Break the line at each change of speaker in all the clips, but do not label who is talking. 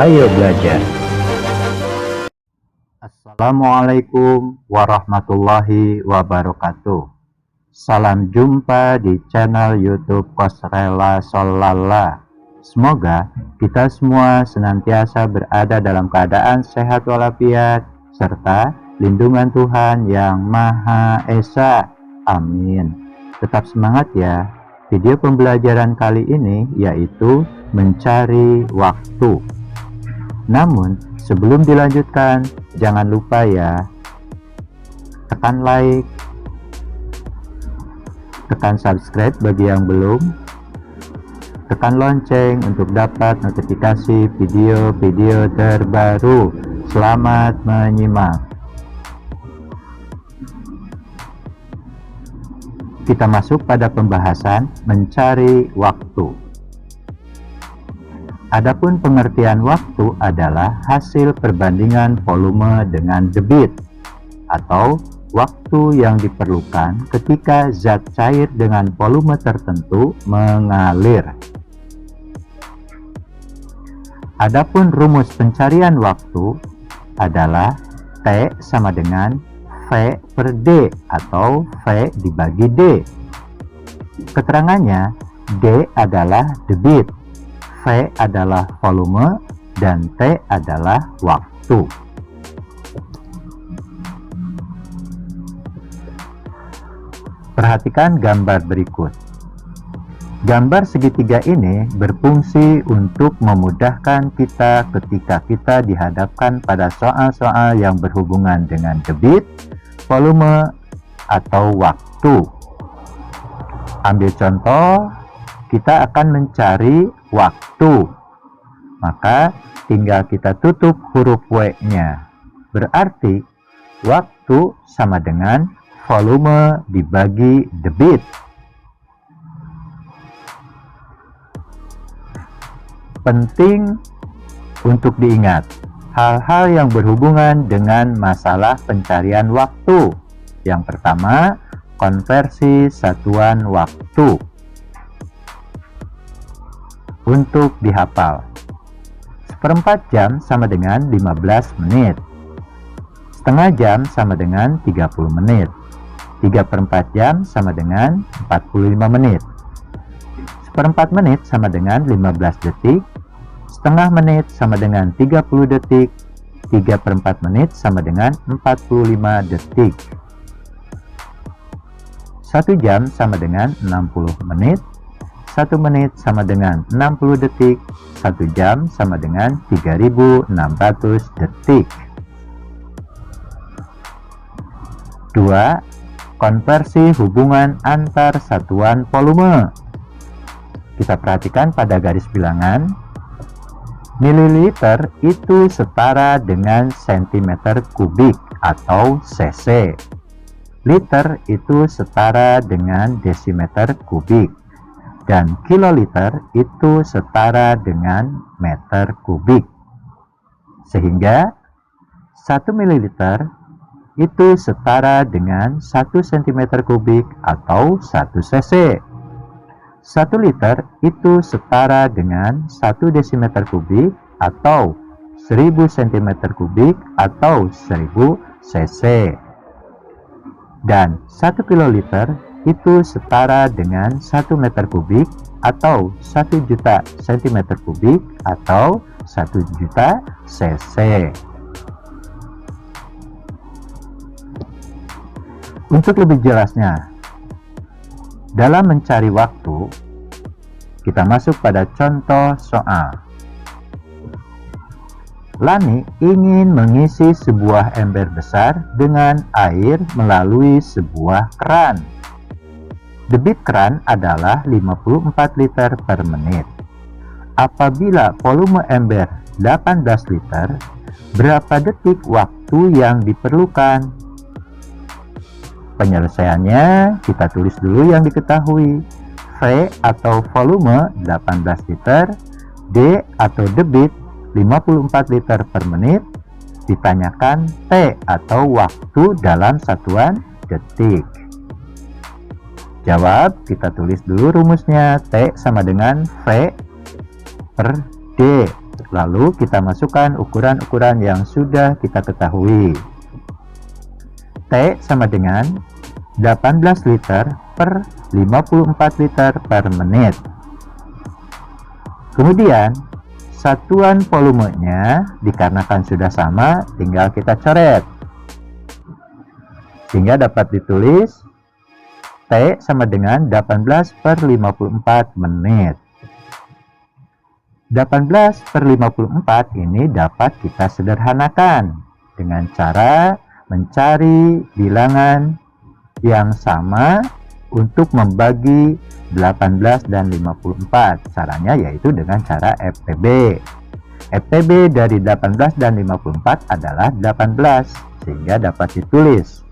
Ayo belajar. Assalamualaikum warahmatullahi wabarakatuh. Salam jumpa di channel YouTube Kosrela Sholala. Semoga kita semua senantiasa berada dalam keadaan sehat walafiat serta lindungan Tuhan Yang Maha Esa. Amin. Tetap semangat ya. Video pembelajaran kali ini yaitu mencari waktu. Namun sebelum dilanjutkan, jangan lupa ya, tekan like, tekan subscribe bagi yang belum, tekan lonceng untuk dapat notifikasi video-video terbaru. Selamat menyimak. Kita masuk pada pembahasan mencari waktu. Adapun pengertian waktu adalah hasil perbandingan volume dengan debit atau waktu yang diperlukan ketika zat cair dengan volume tertentu mengalir. Adapun rumus pencarian waktu adalah T sama dengan V per D atau V dibagi D. Keterangannya, D adalah debit, V adalah volume, dan T adalah waktu. Perhatikan gambar berikut. Gambar segitiga ini berfungsi untuk memudahkan kita ketika kita dihadapkan pada soal-soal yang berhubungan dengan debit, volume, atau waktu. Ambil contoh, kita akan mencari waktu. Maka tinggal kita tutup huruf W-nya. Berarti waktu sama dengan volume dibagi debit. Penting untuk diingat hal-hal yang berhubungan dengan masalah pencarian waktu. Yang pertama, konversi satuan waktu. Untuk dihafal, 1/4 jam sama dengan 15 menit. Setengah jam sama dengan 30 menit. 3/4 jam sama dengan 45 menit. 1/4 menit sama dengan 15 detik. Setengah menit sama dengan 30 detik. 3/4 menit sama dengan 45 detik. 1 jam sama dengan 60 menit. 1 menit sama dengan 60 detik. 1 jam sama dengan 3600 detik. 2. Konversi hubungan antar satuan volume. Kita perhatikan pada garis bilangan. Mililiter itu setara dengan sentimeter kubik atau cc. Liter itu setara dengan desimeter kubik. Dan kiloliter itu setara dengan meter kubik. Sehingga 1 mililiter itu setara dengan 1 cm kubik atau 1 cc. 1 liter itu setara dengan 1 desimeter kubik atau 1000 cm kubik atau 1000 cc. Dan 1 kiloliter itu setara dengan 1 meter kubik atau 1 juta cm kubik atau 1 juta cc. Untuk lebih jelasnya, dalam mencari waktu, kita masuk pada contoh soal. Lani ingin mengisi sebuah ember besar dengan air melalui sebuah keran. Debit keran adalah 54 liter per menit. Apabila volume ember 18 liter, berapa detik waktu yang diperlukan? Penyelesaiannya kita tulis dulu yang diketahui. V atau volume 18 liter, D atau debit 54 liter per menit, ditanyakan T atau waktu dalam satuan detik. Jawab, kita tulis dulu rumusnya. T sama dengan V per D Lalu kita masukkan ukuran-ukuran yang sudah kita ketahui. T sama dengan 18 liter per 54 liter per menit. Kemudian satuan volumenya dikarenakan sudah sama, tinggal kita coret. Sehingga dapat ditulis T sama dengan 18 per 54 menit. 18 per 54 ini dapat kita sederhanakan dengan cara mencari bilangan yang sama untuk membagi 18 dan 54. Caranya yaitu dengan cara FPB. FPB dari 18 dan 54 adalah 18, sehingga dapat ditulis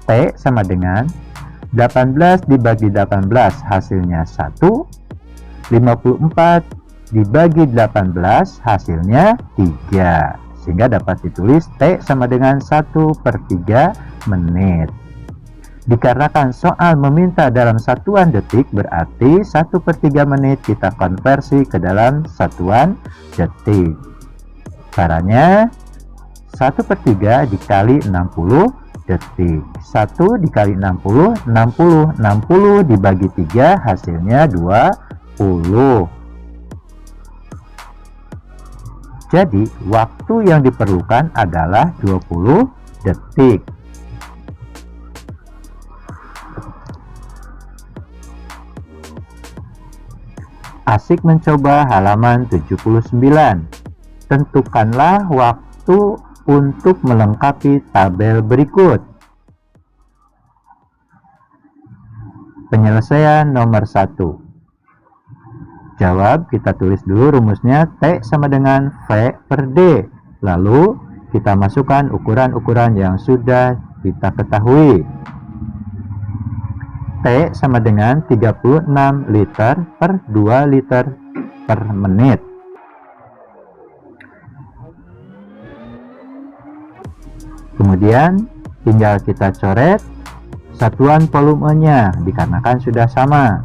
T sama dengan 18 dibagi 18 hasilnya 1, 54 dibagi 18 hasilnya 3, sehingga dapat ditulis T sama dengan 1/3 menit. Dikarenakan soal meminta dalam satuan detik, berarti 1/3 menit kita konversi ke dalam satuan detik. Caranya 1/3 dikali 60 detik. 1 dikali 60, 60 dibagi 3 hasilnya 20. Jadi waktu yang diperlukan adalah 20 detik. Asik mencoba halaman 79. Tentukanlah waktu untuk melengkapi tabel berikut. Penyelesaian nomor 1. Jawab, kita tulis dulu rumusnya T sama dengan V per D. Lalu kita masukkan ukuran-ukuran yang sudah kita ketahui. T sama dengan 36 liter per 2 liter per menit. Kemudian tinggal kita coret satuan volumenya dikarenakan sudah sama.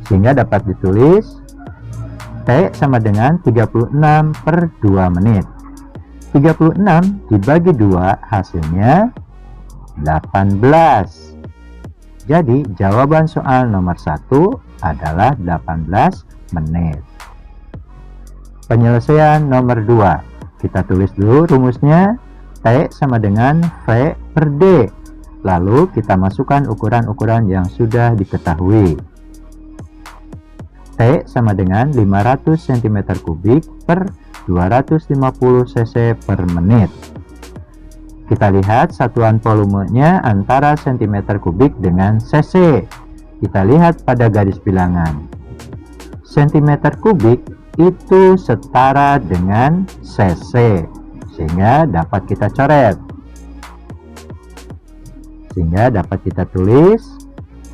Sehingga dapat ditulis T sama dengan 36 per 2 menit. 36 dibagi 2 hasilnya 18. Jadi jawaban soal nomor 1 adalah 18 menit. Penyelesaian nomor 2. Kita tulis dulu rumusnya T sama dengan V per D. Lalu kita masukkan ukuran-ukuran yang sudah diketahui. T sama dengan 500 cm3 per 250 cc per menit. Kita lihat satuan volumenya antara cm3 dengan cc. Kita lihat pada garis bilangan. Cm3 itu setara dengan cc, sehingga dapat kita coret. Sehingga dapat kita tulis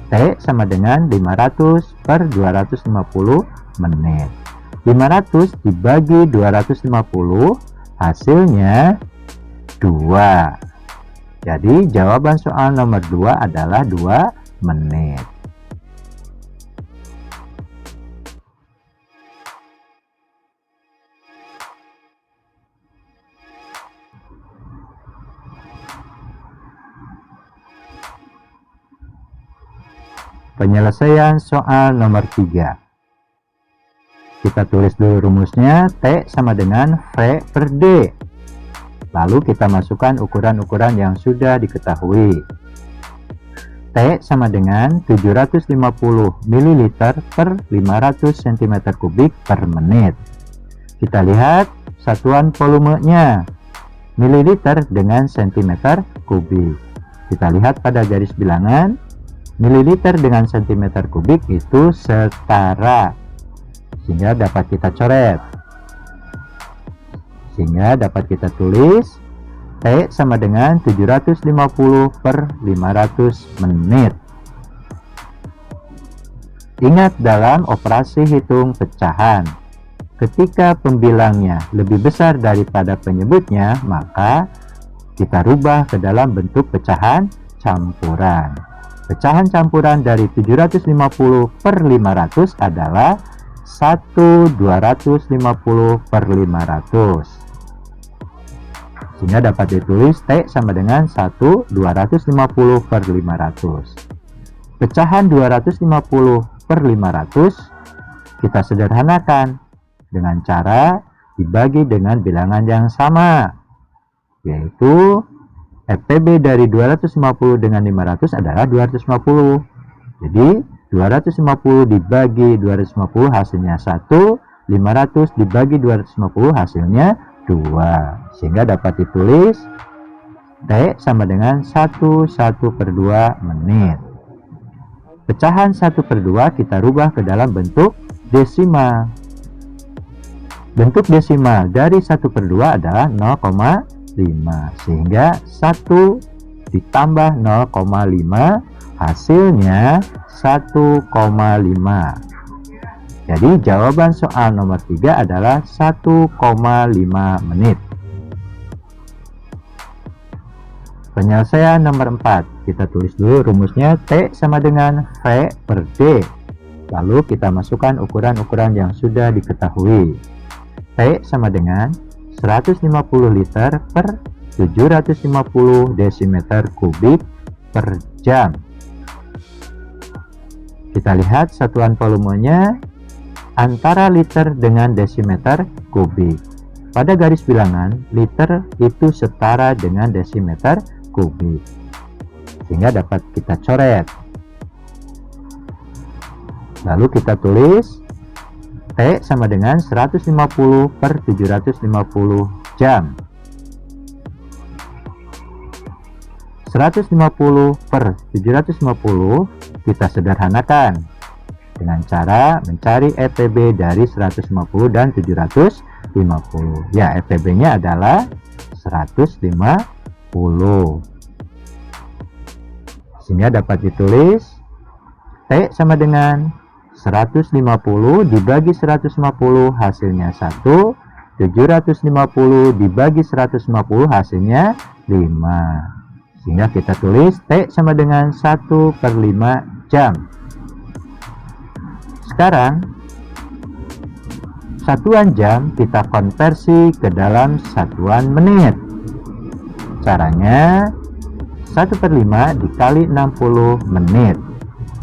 T sama dengan 500 per 250 menit. 500 dibagi 250 hasilnya 2. Jadi jawaban soal nomor 2 adalah 2 menit. Penyelesaian soal nomor 3. Kita tulis dulu rumusnya T sama dengan V per D. Lalu kita masukkan ukuran-ukuran yang sudah diketahui. T sama dengan 750 ml per 500 cm3 per menit. Kita lihat satuan volumenya mililiter dengan cm3. Kita lihat pada garis bilangan, mililiter dengan cm3 itu setara, sehingga dapat kita coret. Sehingga dapat kita tulis T sama dengan 750 per 500 menit. Ingat dalam operasi hitung pecahan, ketika pembilangnya lebih besar daripada penyebutnya, maka kita rubah ke dalam bentuk pecahan campuran. Pecahan campuran dari 750 per 500 adalah 1/250/500. Sehingga dapat ditulis T sama dengan 1/250/500. Pecahan 250/500 kita sederhanakan dengan cara dibagi dengan bilangan yang sama, yaitu FPB dari 250 dengan 500 adalah 250. Jadi 250 dibagi 250 hasilnya 1, 500 dibagi 250 hasilnya 2. Sehingga dapat ditulis T sama dengan 1/2 menit. Pecahan 1/2 kita rubah ke dalam bentuk desimal. Bentuk desimal dari 1/2 adalah 0,5. Sehingga 1 ditambah 0,5 hasilnya 1,5. Jadi jawaban soal nomor 3 adalah 1,5 menit. Penyelesaian nomor 4. Kita tulis dulu rumusnya. T sama dengan V per D. Lalu kita masukkan ukuran-ukuran yang sudah diketahui. T sama dengan 150 liter per 750 desimeter kubik per jam. Kita lihat satuan volumenya antara liter dengan desimeter kubik. Pada garis bilangan, liter itu setara dengan desimeter kubik. Sehingga dapat kita coret. Lalu kita tulis T sama dengan 150 per 750 jam. 150 per 750 kita sederhanakan dengan cara mencari FPB dari 150 dan 750. Ya, FPB-nya adalah 150. Sehingga dapat ditulis T sama dengan 150 dibagi 150 hasilnya 1, 750 dibagi 150 hasilnya 5. Sehingga kita tulis T sama dengan 1/5 jam. Sekarang satuan jam kita konversi ke dalam satuan menit. Caranya 1/5 dikali 60 menit.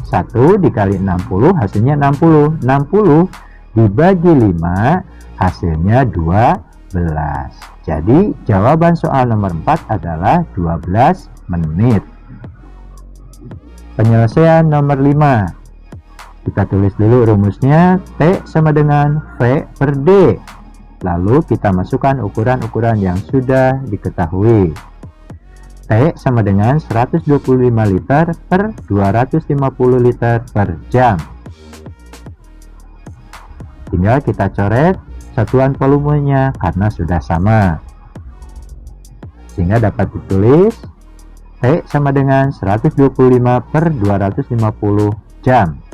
1 dikali 60 hasilnya 60. 60 dibagi 5 hasilnya 12. Jadi jawaban soal nomor 4 adalah 12 menit. Penyelesaian nomor 5. Kita tulis dulu rumusnya. T sama dengan V per D. Lalu kita masukkan ukuran-ukuran yang sudah diketahui. T sama dengan 125 liter per 250 liter per jam. Tinggal kita coret satuan volumenya karena sudah sama. Sehingga dapat ditulis T sama dengan 125 per 250 jam.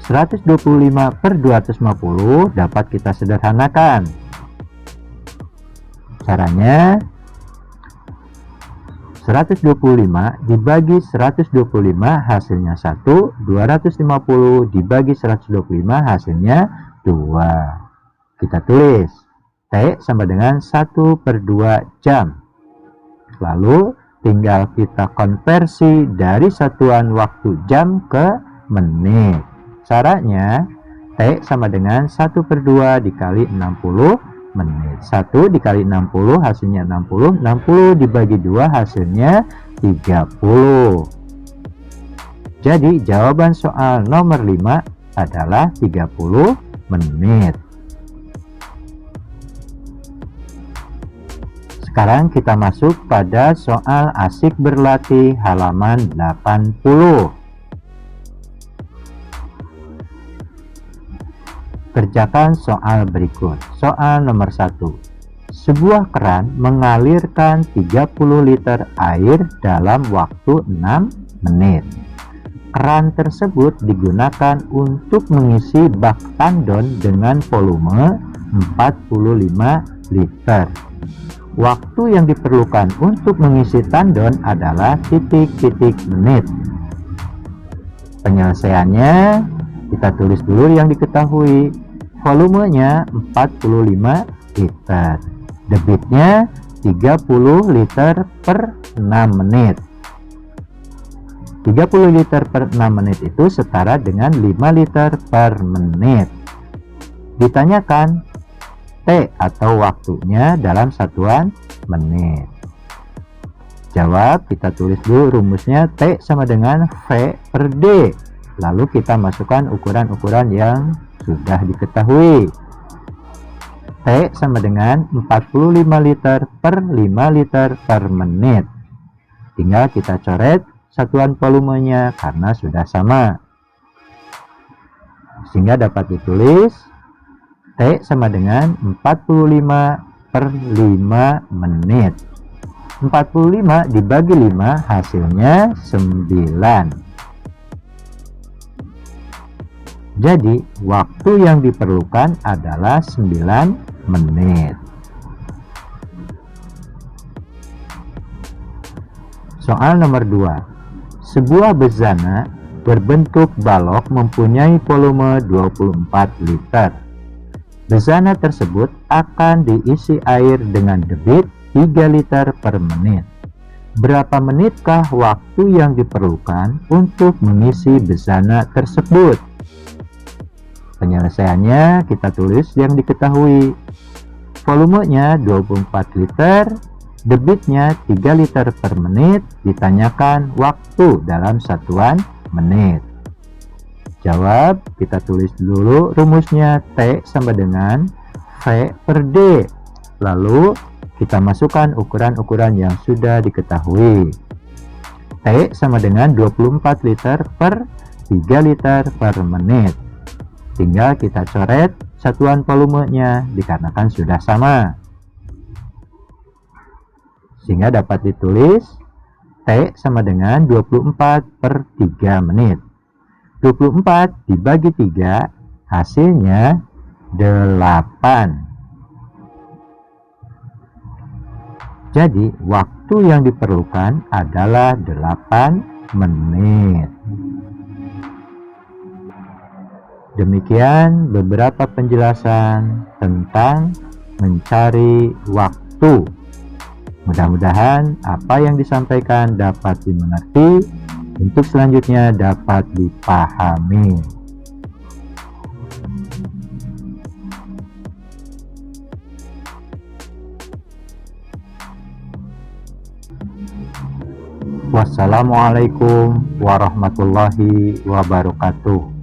125 per 250 dapat kita sederhanakan. Caranya 125 dibagi 125 hasilnya 1, 250 dibagi 125 hasilnya 2. Kita tulis T sama dengan 1/2 jam. Lalu tinggal kita konversi dari satuan waktu jam ke menit. Caranya T sama dengan 1/2 dikali 60 menit. 1 dikali 60 hasilnya 60. 60 dibagi 2 hasilnya 30. Jadi jawaban soal nomor 5 adalah 30 menit. Sekarang kita masuk pada soal asik berlatih halaman 80. Kerjakan soal berikut. Soal nomor 1. Sebuah keran mengalirkan 30 liter air dalam waktu 6 menit. Keran tersebut digunakan untuk mengisi bak tandon dengan volume 45 liter. Waktu yang diperlukan untuk mengisi tandon adalah titik-titik menit. Penyelesaiannya Kita tulis dulu yang diketahui. Volumenya 45 liter. Debitnya 30 liter per 6 menit. 30 liter per 6 menit itu setara dengan 5 liter per menit. Ditanyakan T atau waktunya dalam satuan menit. Jawab, kita tulis dulu rumusnya. T sama dengan V per D. Lalu kita masukkan ukuran-ukuran yang sudah diketahui. T sama dengan 45 liter per 5 liter per menit. Tinggal kita coret satuan volumenya karena sudah sama. Sehingga dapat ditulis T sama dengan 45 per 5 menit. 45 dibagi 5 hasilnya 9. Jadi, waktu yang diperlukan adalah 9 menit. Soal nomor 2. Sebuah bejana berbentuk balok mempunyai volume 24 liter. Bejana tersebut akan diisi air dengan debit 3 liter per menit. Berapa menitkah waktu yang diperlukan untuk mengisi bejana tersebut? Penyelesaiannya kita tulis yang diketahui. Volumenya 24 liter, debitnya 3 liter per menit, ditanyakan waktu dalam satuan menit. Jawab, kita tulis dulu rumusnya. T sama dengan V per D. Lalu kita masukkan ukuran-ukuran yang sudah diketahui. T sama dengan 24 liter per 3 liter per menit. Tinggal kita coret satuan volumenya dikarenakan sudah sama. Sehingga dapat ditulis T sama dengan 24 per 3 menit. 24 dibagi 3 hasilnya 8. Jadi waktu yang diperlukan adalah 8 menit. Demikian beberapa penjelasan tentang mencari waktu. Mudah-mudahan apa yang disampaikan dapat dimengerti, untuk selanjutnya dapat dipahami. Wassalamualaikum warahmatullahi wabarakatuh.